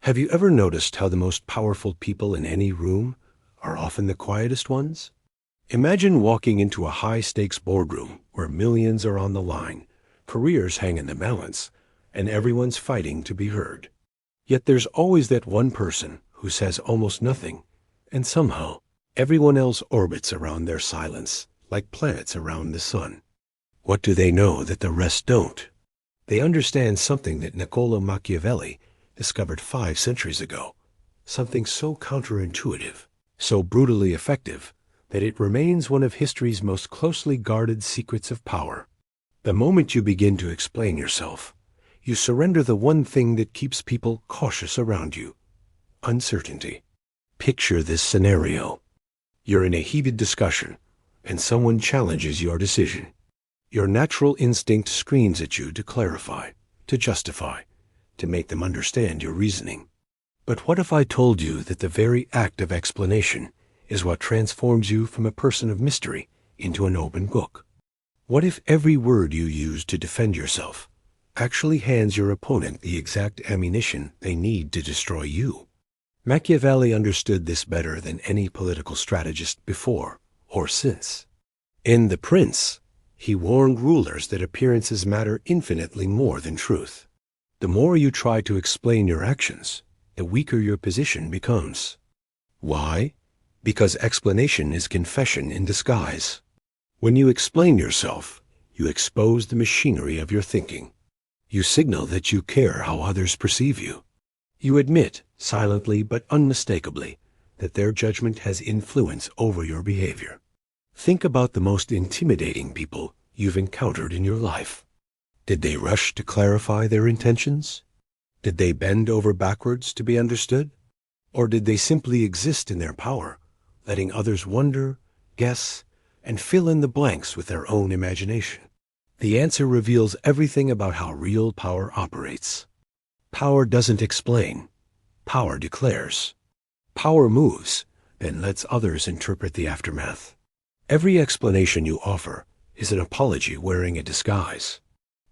Have you ever noticed how the most powerful people in any room are often the quietest ones? Imagine walking into a high-stakes boardroom where millions are on the line, careers hang in the balance, and everyone's fighting to be heard. Yet there's always that one person who says almost nothing, and somehow everyone else orbits around their silence, like planets around the sun. What do they know that the rest don't? They understand something that Niccolo Machiavelli discovered 5 centuries ago, something so counterintuitive, so brutally effective, that it remains one of history's most closely guarded secrets of power. The moment you begin to explain yourself, you surrender the one thing that keeps people cautious around you: uncertainty. Picture this scenario. You're in a heated discussion, and someone challenges your decision. Your natural instinct screams at you to clarify, to justify, to make them understand your reasoning. But what if I told you that the very act of explanation is what transforms you from a person of mystery into an open book? What if every word you use to defend yourself actually hands your opponent the exact ammunition they need to destroy you? Machiavelli understood this better than any political strategist before or since. In The Prince, he warned rulers that appearances matter infinitely more than truth. The more you try to explain your actions, the weaker your position becomes. Why? Because explanation is confession in disguise. When you explain yourself, you expose the machinery of your thinking. You signal that you care how others perceive you. You admit, silently but unmistakably, that their judgment has influence over your behavior. Think about the most intimidating people you've encountered in your life. Did they rush to clarify their intentions? Did they bend over backwards to be understood? Or did they simply exist in their power, letting others wonder, guess, and fill in the blanks with their own imagination? The answer reveals everything about how real power operates. Power doesn't explain. Power declares. Power moves, then lets others interpret the aftermath. Every explanation you offer is an apology wearing a disguise.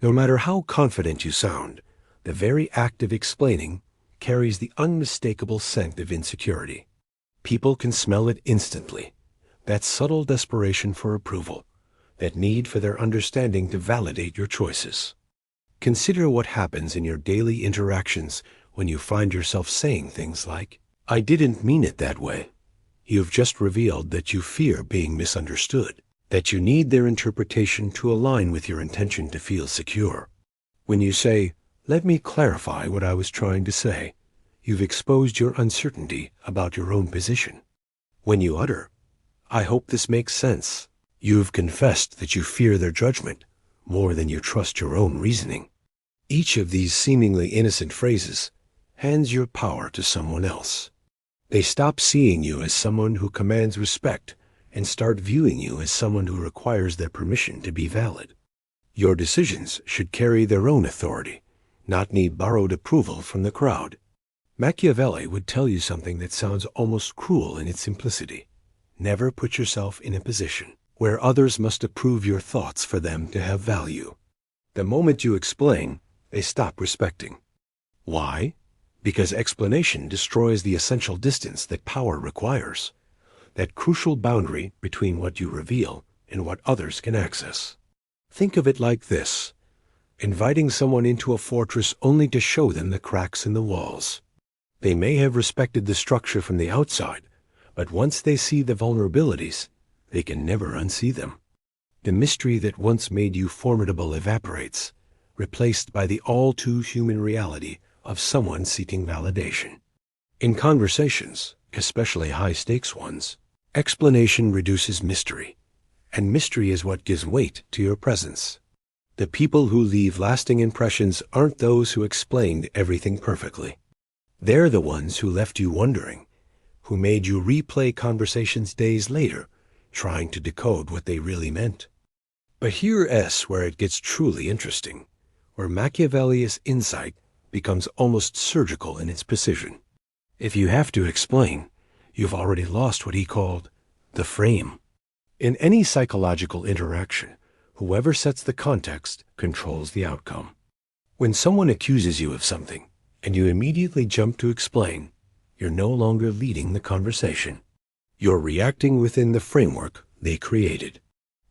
No matter how confident you sound, the very act of explaining carries the unmistakable scent of insecurity. People can smell it instantly, that subtle desperation for approval, that need for their understanding to validate your choices. Consider what happens in your daily interactions when you find yourself saying things like, "I didn't mean it that way." You've just revealed that you fear being misunderstood, that you need their interpretation to align with your intention to feel secure. When you say, "Let me clarify what I was trying to say," you've exposed your uncertainty about your own position. When you utter, "I hope this makes sense," you've confessed that you fear their judgment more than you trust your own reasoning. Each of these seemingly innocent phrases hands your power to someone else. They stop seeing you as someone who commands respect and start viewing you as someone who requires their permission to be valid. Your decisions should carry their own authority, not need borrowed approval from the crowd. Machiavelli would tell you something that sounds almost cruel in its simplicity. Never put yourself in a position where others must approve your thoughts for them to have value. The moment you explain, they stop respecting. Why? Because explanation destroys the essential distance that power requires, that crucial boundary between what you reveal and what others can access. Think of it like this: inviting someone into a fortress only to show them the cracks in the walls. They may have respected the structure from the outside, but once they see the vulnerabilities, they can never unsee them. The mystery that once made you formidable evaporates, replaced by the all-too-human reality of someone seeking validation. In conversations, especially high-stakes ones, explanation reduces mystery, and mystery is what gives weight to your presence. The people who leave lasting impressions aren't those who explained everything perfectly. They're the ones who left you wondering, who made you replay conversations days later, trying to decode what they really meant. But here's where it gets truly interesting, where Machiavelli's insight becomes almost surgical in its precision. If you have to explain, you've already lost what he called the frame. In any psychological interaction, whoever sets the context controls the outcome. When someone accuses you of something, and you immediately jump to explain, you're no longer leading the conversation. You're reacting within the framework they created.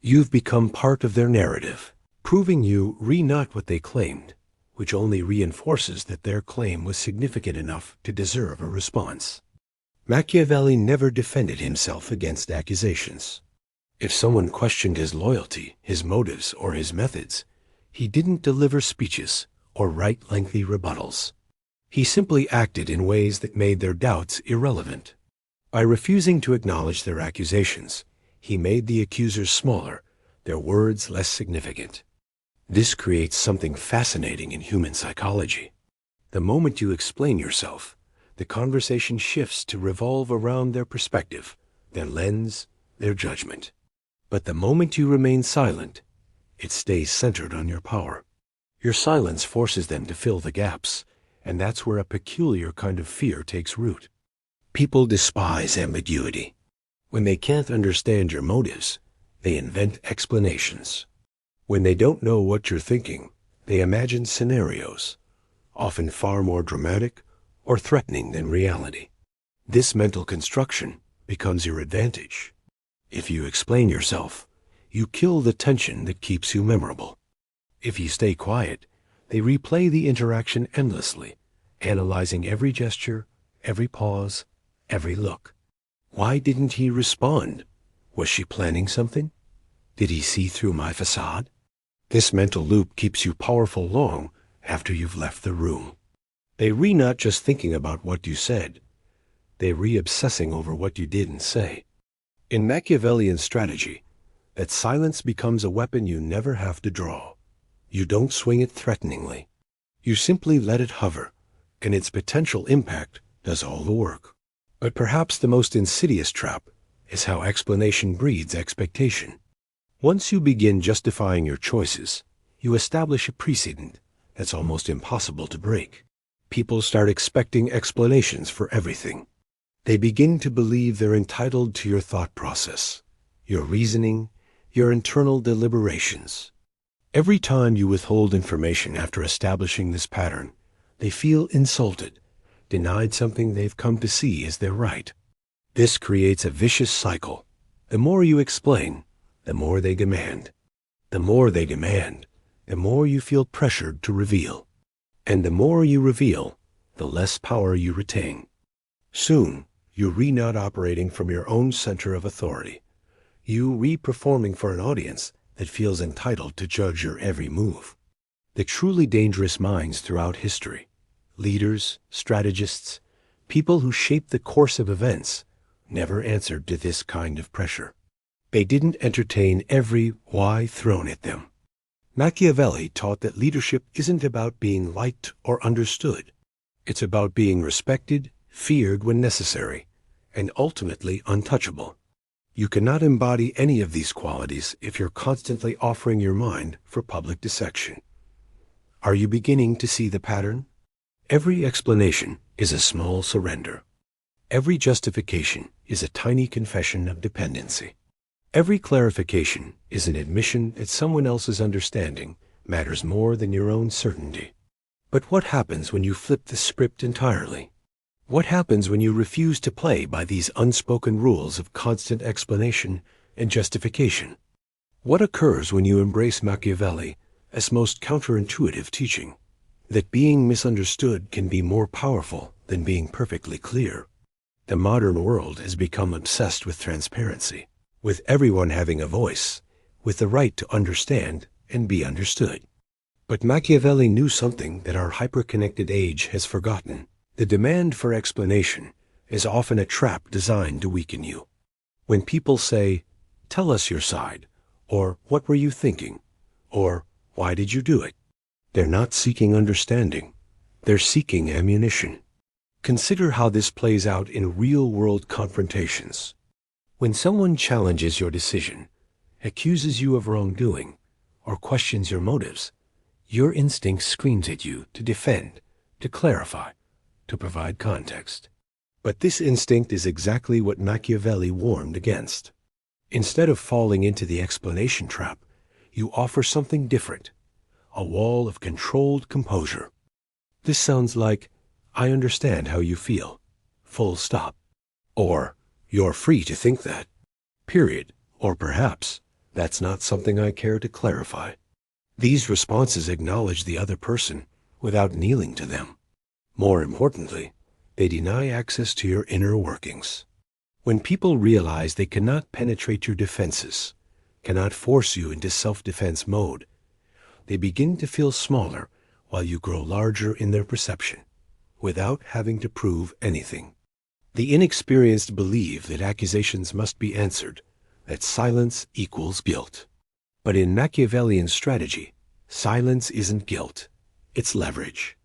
You've become part of their narrative, proving you not what they claimed, which only reinforces that their claim was significant enough to deserve a response. Machiavelli never defended himself against accusations. If someone questioned his loyalty, his motives, or his methods, he didn't deliver speeches or write lengthy rebuttals. He simply acted in ways that made their doubts irrelevant. By refusing to acknowledge their accusations, he made the accusers smaller, their words less significant. This creates something fascinating in human psychology. The moment you explain yourself, the conversation shifts to revolve around their perspective, their lens, their judgment. But the moment you remain silent, it stays centered on your power. Your silence forces them to fill the gaps, and that's where a peculiar kind of fear takes root. People despise ambiguity. When they can't understand your motives, they invent explanations. When they don't know what you're thinking, they imagine scenarios, often far more dramatic or threatening than reality. This mental construction becomes your advantage. If you explain yourself, you kill the tension that keeps you memorable. If you stay quiet, they replay the interaction endlessly, analyzing every gesture, every pause, every look. Why didn't he respond? Was she planning something? Did he see through my facade? This mental loop keeps you powerful long after you've left the room. They not just thinking about what you said, they obsessing over what you didn't say. In Machiavellian strategy, that silence becomes a weapon you never have to draw. You don't swing it threateningly. You simply let it hover, and its potential impact does all the work. But perhaps the most insidious trap is how explanation breeds expectation. Once you begin justifying your choices, you establish a precedent that's almost impossible to break. People start expecting explanations for everything. They begin to believe they're entitled to your thought process, your reasoning, your internal deliberations. Every time you withhold information after establishing this pattern, they feel insulted, denied something they've come to see as their right. This creates a vicious cycle. The more you explain, the more they demand. The more they demand, the more you feel pressured to reveal. And the more you reveal, the less power you retain. Soon, you're not operating from your own center of authority. You performing for an audience that feels entitled to judge your every move. The truly dangerous minds throughout history, leaders, strategists, people who shape the course of events, never answered to this kind of pressure. They didn't entertain every why thrown at them. Machiavelli taught that leadership isn't about being liked or understood. It's about being respected, feared when necessary, and ultimately untouchable. You cannot embody any of these qualities if you're constantly offering your mind for public dissection. Are you beginning to see the pattern? Every explanation is a small surrender. Every justification is a tiny confession of dependency. Every clarification is an admission that someone else's understanding matters more than your own certainty. But what happens when you flip the script entirely? What happens when you refuse to play by these unspoken rules of constant explanation and justification? What occurs when you embrace Machiavelli as most counterintuitive teaching? That being misunderstood can be more powerful than being perfectly clear. The modern world has become obsessed with transparency, with everyone having a voice, with the right to understand and be understood. But Machiavelli knew something that our hyper-connected age has forgotten. The demand for explanation is often a trap designed to weaken you. When people say, "Tell us your side," or "What were you thinking?" or "Why did you do it?" they're not seeking understanding. They're seeking ammunition. Consider how this plays out in real-world confrontations. When someone challenges your decision, accuses you of wrongdoing, or questions your motives, your instinct screams at you to defend, to clarify, to provide context. But this instinct is exactly what Machiavelli warned against. Instead of falling into the explanation trap, you offer something different, a wall of controlled composure. This sounds like, I understand how you feel. Full stop. Or, you're free to think that. Period. Or perhaps, that's not something I care to clarify. These responses acknowledge the other person without kneeling to them. More importantly, they deny access to your inner workings. When people realize they cannot penetrate your defenses, cannot force you into self-defense mode, they begin to feel smaller while you grow larger in their perception, without having to prove anything. The inexperienced believe that accusations must be answered, that silence equals guilt. But in Machiavellian strategy, silence isn't guilt, it's leverage.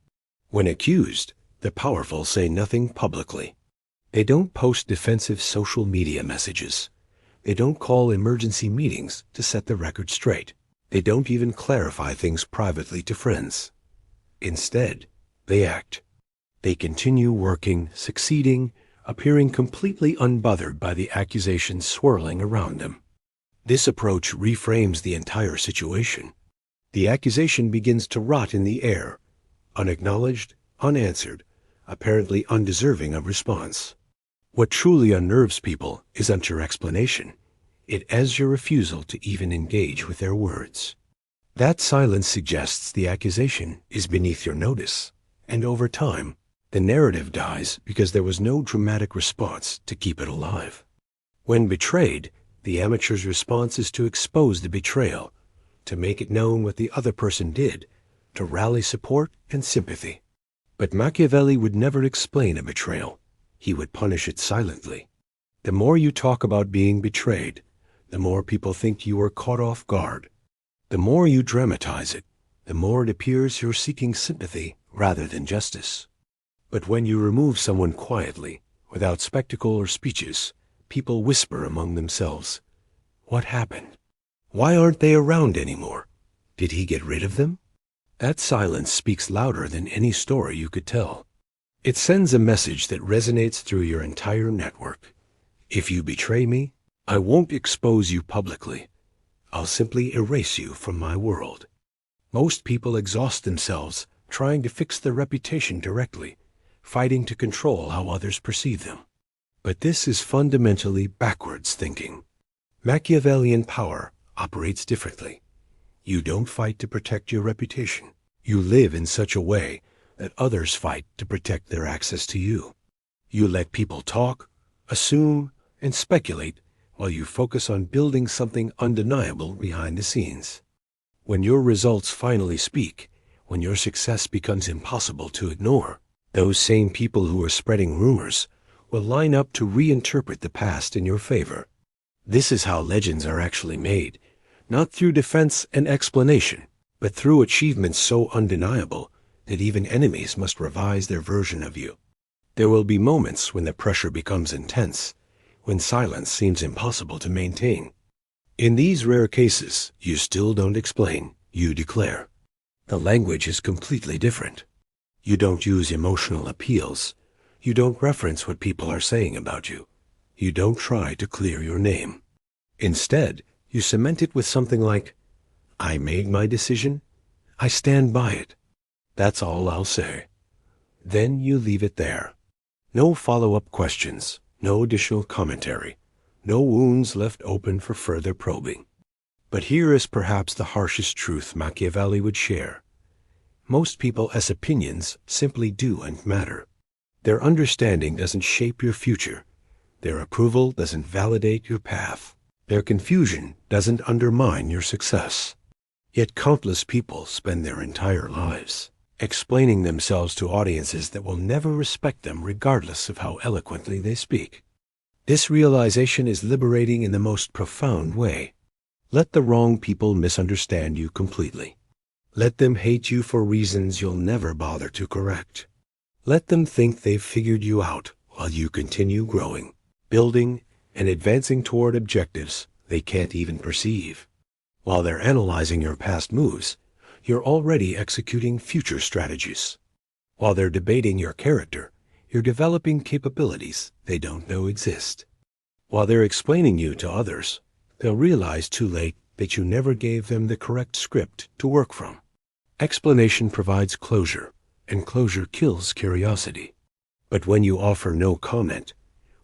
When accused, the powerful say nothing publicly. They don't post defensive social media messages. They don't call emergency meetings to set the record straight. They don't even clarify things privately to friends. Instead, they act. They continue working, succeeding, appearing completely unbothered by the accusations swirling around them. This approach reframes the entire situation. The accusation begins to rot in the air, unacknowledged, unanswered, apparently undeserving of response. What truly unnerves people isn't your explanation. It is your refusal to even engage with their words. That silence suggests the accusation is beneath your notice, and over time, the narrative dies because there was no dramatic response to keep it alive. When betrayed, the amateur's response is to expose the betrayal, to make it known what the other person did, to rally support and sympathy. But Machiavelli would never explain a betrayal. He would punish it silently. The more you talk about being betrayed, the more people think you were caught off guard. The more you dramatize it, the more it appears you're seeking sympathy rather than justice. But when you remove someone quietly, without spectacle or speeches, people whisper among themselves, "What happened? Why aren't they around anymore? Did he get rid of them?" That silence speaks louder than any story you could tell. It sends a message that resonates through your entire network. If you betray me, I won't expose you publicly. I'll simply erase you from my world. Most people exhaust themselves trying to fix their reputation directly, fighting to control how others perceive them. But this is fundamentally backwards thinking. Machiavellian power operates differently. You don't fight to protect your reputation. You live in such a way that others fight to protect their access to you. You let people talk, assume, and speculate while you focus on building something undeniable behind the scenes. When your results finally speak, when your success becomes impossible to ignore, those same people who are spreading rumors will line up to reinterpret the past in your favor. This is how legends are actually made, not through defense and explanation, but through achievements so undeniable that even enemies must revise their version of you. There will be moments when the pressure becomes intense, when silence seems impossible to maintain. In these rare cases, you still don't explain, you declare. The language is completely different. You don't use emotional appeals. You don't reference what people are saying about you. You don't try to clear your name. Instead, you cement it with something like, "I made my decision. I stand by it. That's all I'll say." Then you leave it there. No follow-up questions, no additional commentary, no wounds left open for further probing. But here is perhaps the harshest truth Machiavelli would share. Most people as opinions simply doesn't matter. Their understanding doesn't shape your future. Their approval doesn't validate your path. Their confusion doesn't undermine your success. Yet countless people spend their entire lives explaining themselves to audiences that will never respect them regardless of how eloquently they speak. This realization is liberating in the most profound way. Let the wrong people misunderstand you completely. Let them hate you for reasons you'll never bother to correct. Let them think they've figured you out while you continue growing, building, and advancing toward objectives they can't even perceive. While they're analyzing your past moves, you're already executing future strategies. While they're debating your character, you're developing capabilities they don't know exist. While they're explaining you to others, they'll realize too late that you never gave them the correct script to work from. Explanation provides closure. and closure kills curiosity. But when you offer no comment,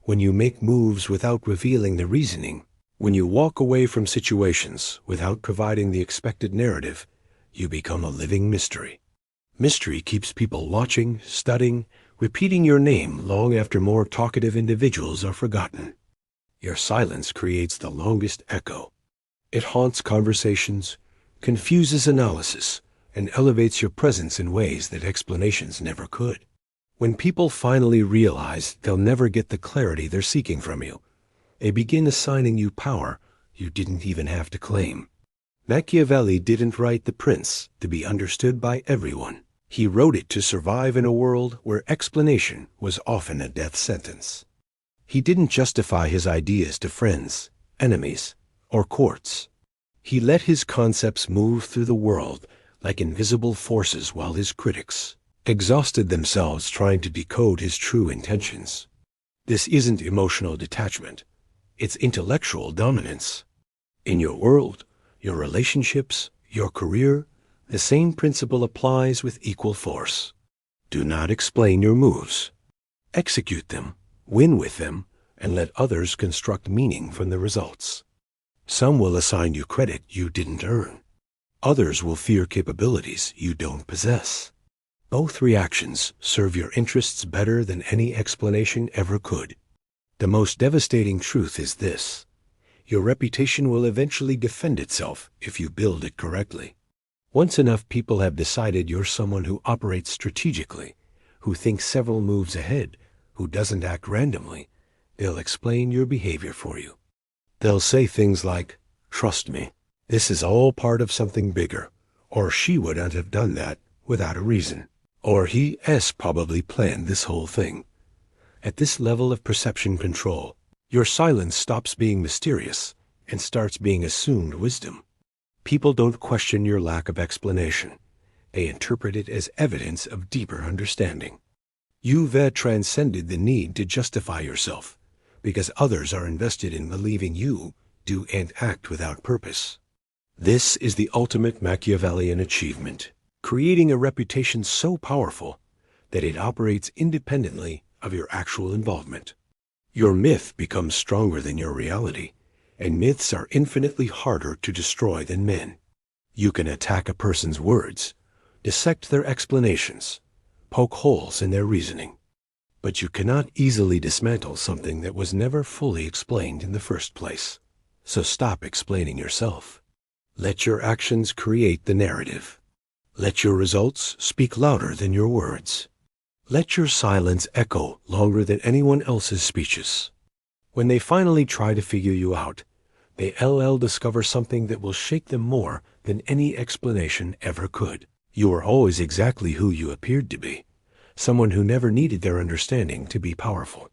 when you make moves without revealing the reasoning, when you walk away from situations without providing the expected narrative, you become a living mystery. Mystery keeps people watching, studying, repeating your name long after more talkative individuals are forgotten. Your silence creates the longest echo. It haunts conversations, confuses analysis, and elevates your presence in ways that explanations never could. When people finally realize they'll never get the clarity they're seeking from you, they begin assigning you power you didn't even have to claim. Machiavelli didn't write The Prince to be understood by everyone. He wrote it to survive in a world where explanation was often a death sentence. He didn't justify his ideas to friends, enemies, or courts. He let his concepts move through the world like invisible forces while his critics exhausted themselves trying to decode his true intentions. This isn't emotional detachment. It's intellectual dominance. In your world, your relationships, your career, the same principle applies with equal force. Do not explain your moves. Execute them, win with them, and let others construct meaning from the results. Some will assign you credit you didn't earn. Others will fear capabilities you don't possess. Both reactions serve your interests better than any explanation ever could. The most devastating truth is this: your reputation will eventually defend itself if you build it correctly. Once enough people have decided you're someone who operates strategically, who thinks several moves ahead, who doesn't act randomly, they'll explain your behavior for you. They'll say things like, "Trust me, this is all part of something bigger," or "She wouldn't have done that without a reason," or "He probably planned this whole thing." At this level of perception control, your silence stops being mysterious and starts being assumed wisdom. People don't question your lack of explanation. They interpret it as evidence of deeper understanding. You've transcended the need to justify yourself because others are invested in believing you do and act without purpose. This is the ultimate Machiavellian achievement, creating a reputation so powerful that it operates independently of your actual involvement. Your myth becomes stronger than your reality, and myths are infinitely harder to destroy than men. You can attack a person's words, dissect their explanations, poke holes in their reasoning, but you cannot easily dismantle something that was never fully explained in the first place. So stop explaining yourself. Let your actions create the narrative. Let your results speak louder than your words. Let your silence echo longer than anyone else's speeches. When they finally try to figure you out, they discover something that will shake them more than any explanation ever could. You were always exactly who you appeared to be, someone who never needed their understanding to be powerful.